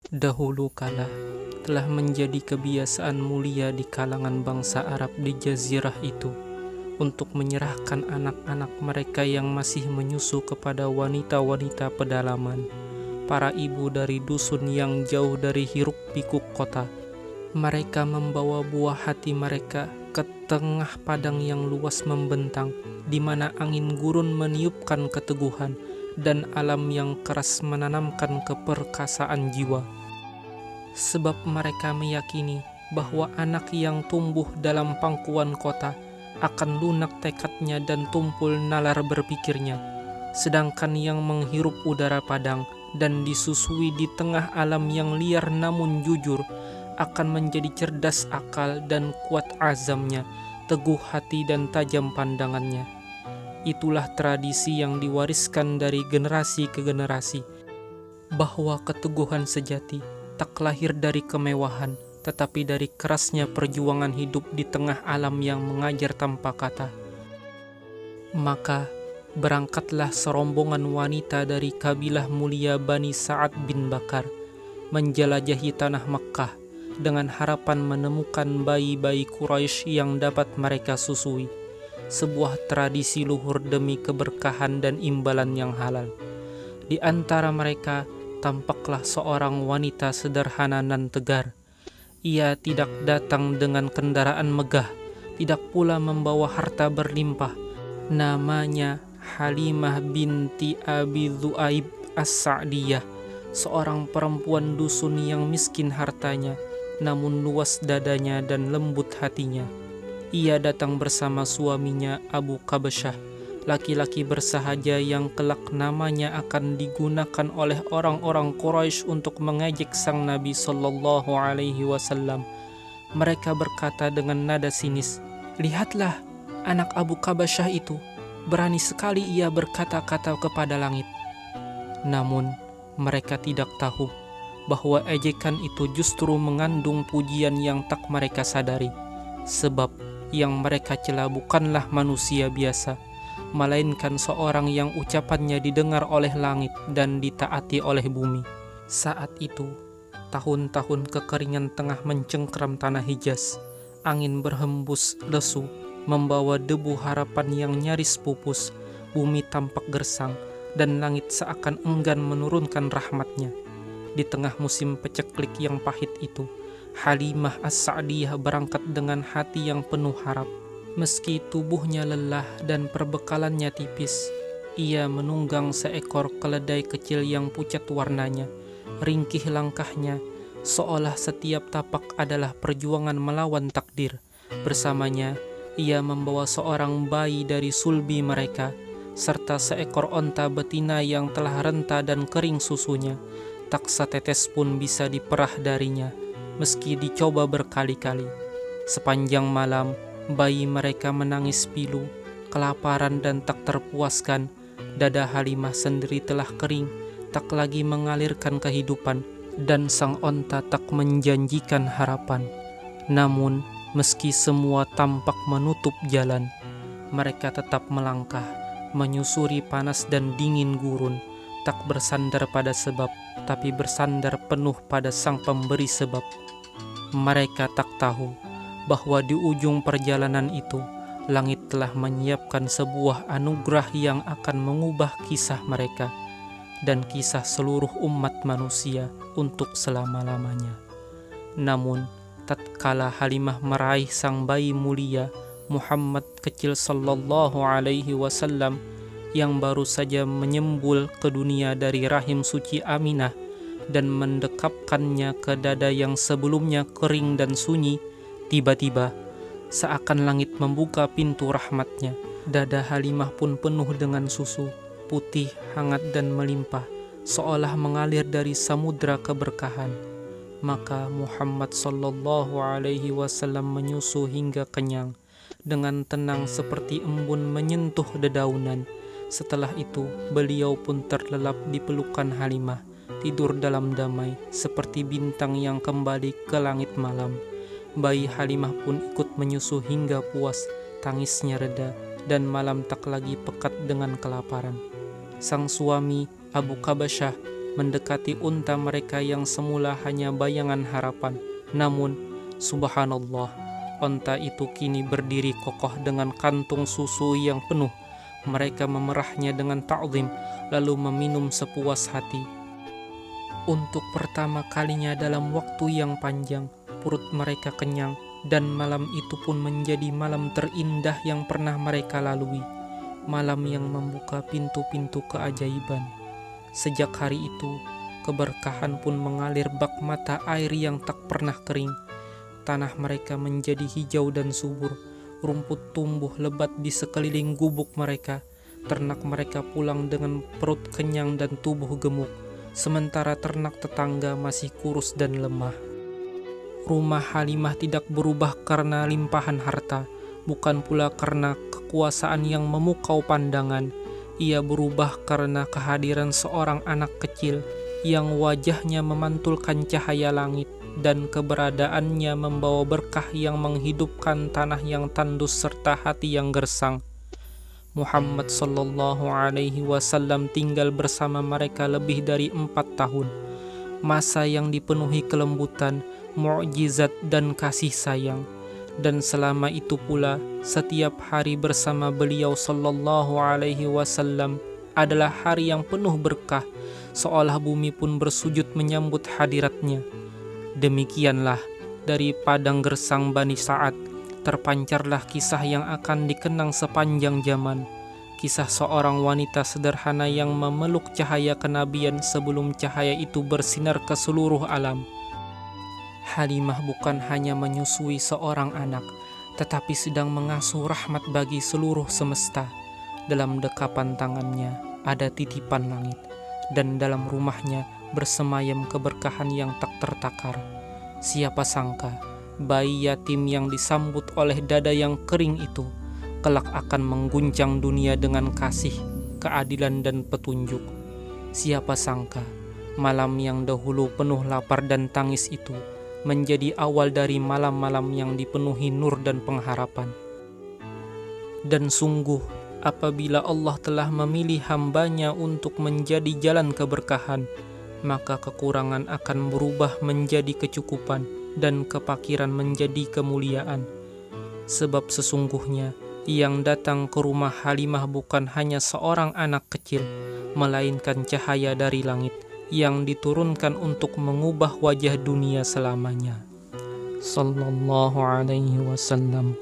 Dahulu kala telah menjadi kebiasaan mulia di kalangan bangsa Arab di jazirah itu untuk menyerahkan anak-anak mereka yang masih menyusu kepada wanita-wanita pedalaman, para ibu dari dusun yang jauh dari hiruk-pikuk kota. Mereka membawa buah hati mereka ke tengah padang yang luas membentang, di mana angin gurun meniupkan keteguhan dan alam yang keras menanamkan keperkasaan jiwa. Sebab mereka meyakini bahwa anak yang tumbuh dalam pangkuan kota akan lunak tekadnya dan tumpul nalar berpikirnya, sedangkan yang menghirup udara padang dan disusui di tengah alam yang liar namun jujur akan menjadi cerdas akal dan kuat azamnya, teguh hati dan tajam pandangannya. Itulah tradisi yang diwariskan dari generasi ke generasi, bahwa keteguhan sejati tak lahir dari kemewahan, tetapi dari kerasnya perjuangan hidup di tengah alam yang mengajar tanpa kata. Maka berangkatlah serombongan wanita dari kabilah mulia Bani Sa'ad bin Bakar menjelajahi tanah Makkah dengan harapan menemukan bayi-bayi Quraisy yang dapat mereka susui, sebuah tradisi luhur demi keberkahan dan imbalan yang halal. Di antara mereka tampaklah seorang wanita sederhana dan tegar. Ia tidak datang dengan kendaraan megah, tidak pula membawa harta berlimpah. Namanya Halimah binti Abi Dhu'aib As-Sa'diyah, seorang perempuan dusun yang miskin hartanya, namun luas dadanya dan lembut hatinya. Ia datang bersama suaminya Abu Qabasyah, laki-laki bersahaja yang kelak namanya akan digunakan oleh orang-orang Quraisy untuk mengejek sang Nabi Sallallahu Alaihi Wasallam. Mereka berkata dengan nada sinis, "Lihatlah, anak Abu Qabasyah itu, berani sekali ia berkata-kata kepada langit." Namun, mereka tidak tahu bahwa ejekan itu justru mengandung pujian yang tak mereka sadari, sebab yang mereka cela bukanlah manusia biasa, melainkan seorang yang ucapannya didengar oleh langit dan ditaati oleh bumi. Saat itu, tahun-tahun kekeringan tengah mencengkram tanah Hijaz. Angin berhembus lesu, membawa debu harapan yang nyaris pupus. Bumi tampak gersang, dan langit seakan enggan menurunkan rahmatnya. Di tengah musim peceklik yang pahit itu, Halimah As-Sa'diyah berangkat dengan hati yang penuh harap. Meski tubuhnya lelah dan perbekalannya tipis, ia menunggang seekor keledai kecil yang pucat warnanya. Ringkih langkahnya, seolah setiap tapak adalah perjuangan melawan takdir. Bersamanya, ia membawa seorang bayi dari sulbi mereka, serta seekor onta betina yang telah renta dan kering susunya. Tak setetes pun bisa diperah darinya, meski dicoba berkali-kali. Sepanjang malam, bayi mereka menangis pilu, kelaparan dan tak terpuaskan. Dada Halimah sendiri telah kering, tak lagi mengalirkan kehidupan, dan sang onta tak menjanjikan harapan. Namun, meski semua tampak menutup jalan, mereka tetap melangkah, menyusuri panas dan dingin gurun, tak bersandar pada sebab, tapi bersandar penuh pada sang pemberi sebab. Mereka tak tahu bahwa di ujung perjalanan itu, langit telah menyiapkan sebuah anugerah yang akan mengubah kisah mereka dan kisah seluruh umat manusia untuk selama-lamanya. Namun, tatkala Halimah meraih sang bayi mulia Muhammad kecil Sallallahu Alaihi Wasallam yang baru saja menyembul ke dunia dari rahim suci Aminah dan mendekapkannya ke dada yang sebelumnya kering dan sunyi, tiba-tiba seakan langit membuka pintu rahmatnya. Dada Halimah pun penuh dengan susu, putih, hangat dan melimpah, seolah mengalir dari samudra keberkahan. Maka Muhammad Sallallahu Alaihi Wasallam menyusu hingga kenyang, dengan tenang seperti embun menyentuh dedaunan. Setelah itu, beliau pun terlelap di pelukan Halimah, tidur dalam damai seperti bintang yang kembali ke langit malam. Bayi Halimah pun ikut menyusu hingga puas, tangisnya reda, dan malam tak lagi pekat dengan kelaparan. Sang suami Abu Qabasyah mendekati unta mereka yang semula hanya bayangan harapan. Namun, subhanallah, unta itu kini berdiri kokoh dengan kantung susu yang penuh. Mereka memerahnya dengan ta'zim, lalu meminum sepuas hati. Untuk pertama kalinya dalam waktu yang panjang, perut mereka kenyang, dan malam itu pun menjadi malam terindah yang pernah mereka lalui. Malam yang membuka pintu-pintu keajaiban. Sejak hari itu, keberkahan pun mengalir bak mata air yang tak pernah kering. Tanah mereka menjadi hijau dan subur. Rumput tumbuh lebat di sekeliling gubuk mereka. Ternak mereka pulang dengan perut kenyang dan tubuh gemuk, sementara ternak tetangga masih kurus dan lemah. Rumah Halimah tidak berubah karena limpahan harta, bukan pula karena kekuasaan yang memukau pandangan. Ia berubah karena kehadiran seorang anak kecil yang wajahnya memantulkan cahaya langit, dan keberadaannya membawa berkah yang menghidupkan tanah yang tandus serta hati yang gersang. Muhammad sallallahu alaihi wasallam tinggal bersama mereka lebih dari 4 tahun. Masa yang dipenuhi kelembutan, mukjizat dan kasih sayang. Dan selama itu pula, setiap hari bersama beliau sallallahu alaihi wasallam adalah hari yang penuh berkah, seolah bumi pun bersujud menyambut hadiratnya. Demikianlah, dari padang gersang Bani Sa'ad terpancarlah kisah yang akan dikenang sepanjang zaman. Kisah seorang wanita sederhana yang memeluk cahaya kenabian sebelum cahaya itu bersinar ke seluruh alam. Halimah bukan hanya menyusui seorang anak, tetapi sedang mengasuh rahmat bagi seluruh semesta. Dalam dekapan tangannya ada titipan langit, dan dalam rumahnya bersemayam keberkahan yang tak tertakar. Siapa sangka bayi yatim yang disambut oleh dada yang kering itu kelak akan mengguncang dunia dengan kasih, keadilan dan petunjuk. Siapa sangka malam yang dahulu penuh lapar dan tangis itu menjadi awal dari malam-malam yang dipenuhi nur dan pengharapan. Dan sungguh, apabila Allah telah memilih hambanya untuk menjadi jalan keberkahan, maka kekurangan akan berubah menjadi kecukupan dan kepakiran menjadi kemuliaan. Sebab sesungguhnya yang datang ke rumah Halimah bukan hanya seorang anak kecil, melainkan cahaya dari langit yang diturunkan untuk mengubah wajah dunia selamanya. Sallallahu alaihi wasallam.